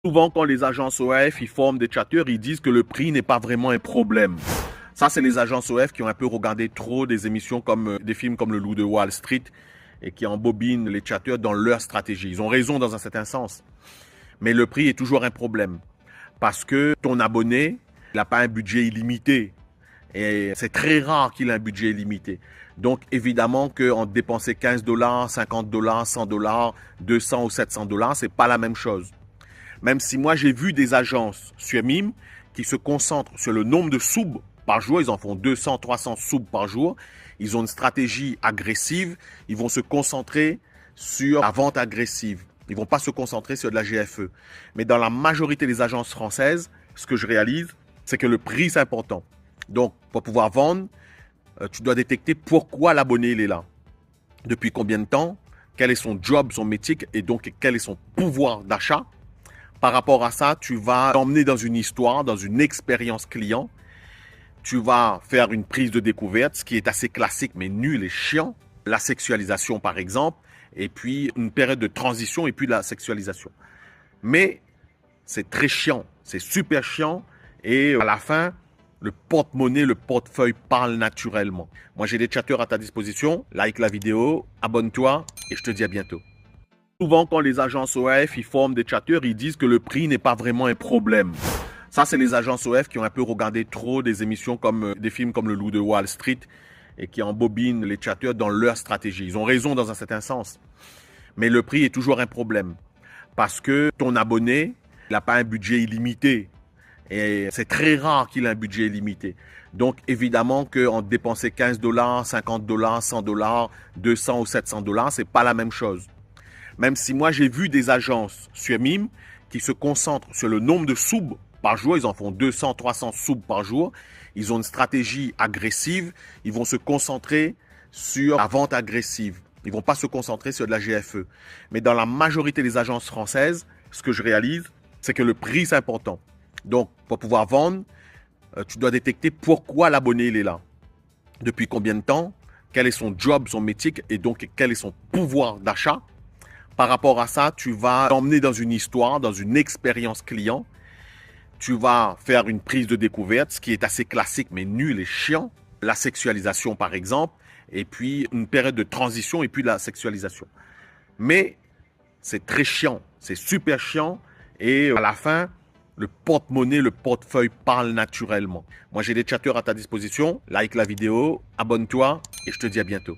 Souvent, quand les agences ORF ils forment des chatteurs, ils disent que le prix n'est pas vraiment un problème. Ça, c'est les agences ORF qui ont un peu regardé trop des émissions comme des films comme Le Loup de Wall Street et qui embobinent les chatteurs dans leur stratégie. Ils ont raison dans un certain sens. Mais le prix est toujours un problème parce que ton abonné n'a pas un budget illimité. Et c'est très rare qu'il ait un budget illimité. Donc, évidemment qu'en dépenser 15 $, 50 $, 100 $, 200 ou 700 $, c'est pas la même chose. Même si moi, j'ai vu des agences sur Mime qui se concentrent sur le nombre de subs par jour. Ils en font 200, 300 subs par jour. Ils ont une stratégie agressive. Ils vont se concentrer sur la vente agressive. Ils ne vont pas se concentrer sur de la GFE. Mais dans la majorité des agences françaises, ce que je réalise, c'est que le prix, c'est important. Donc, pour pouvoir vendre, tu dois détecter pourquoi l'abonné il est là. Depuis combien de temps, quel est son job, son métier et donc quel est son pouvoir d'achat. Par rapport à ça, tu vas t'emmener dans une histoire, dans une expérience client. Tu vas faire une prise de découverte, ce qui est assez classique mais nul et chiant. La sexualisation par exemple, et puis une période de transition et puis la sexualisation. Mais c'est très chiant, c'est super chiant et à la fin, le porte-monnaie, le portefeuille parle naturellement. Moi, j'ai des chatteurs à ta disposition. Like la vidéo, abonne-toi et je te dis à bientôt. Souvent, quand les agences ORF ils forment des chatteurs, ils disent que le prix n'est pas vraiment un problème. Ça, c'est les agences ORF qui ont un peu regardé trop des émissions comme des films comme Le Loup de Wall Street et qui embobinent les chatteurs dans leur stratégie. Ils ont raison dans un certain sens. Mais le prix est toujours un problème parce que ton abonné n'a pas un budget illimité. Et c'est très rare qu'il ait un budget illimité. Donc, évidemment qu'en dépenser 15 $, 50 $, 100 $, 200 ou 700 $, c'est pas la même chose. Même si moi, j'ai vu des agences sur Mime qui se concentrent sur le nombre de subs par jour. Ils en font 200, 300 subs par jour. Ils ont une stratégie agressive. Ils vont se concentrer sur la vente agressive. Ils ne vont pas se concentrer sur de la GFE. Mais dans la majorité des agences françaises, ce que je réalise, c'est que le prix, c'est important. Donc, pour pouvoir vendre, tu dois détecter pourquoi l'abonné il est là. Depuis combien de temps, quel est son job, son métier et donc quel est son pouvoir d'achat. Par rapport à ça, tu vas t'emmener dans une histoire, dans une expérience client. Tu vas faire une prise de découverte, ce qui est assez classique mais nul et chiant. La sexualisation par exemple, et puis une période de transition et puis la sexualisation. Mais c'est très chiant, c'est super chiant et à la fin, le porte-monnaie, le portefeuille parle naturellement. Moi, j'ai des chatteurs à ta disposition. Like la vidéo, abonne-toi et je te dis à bientôt.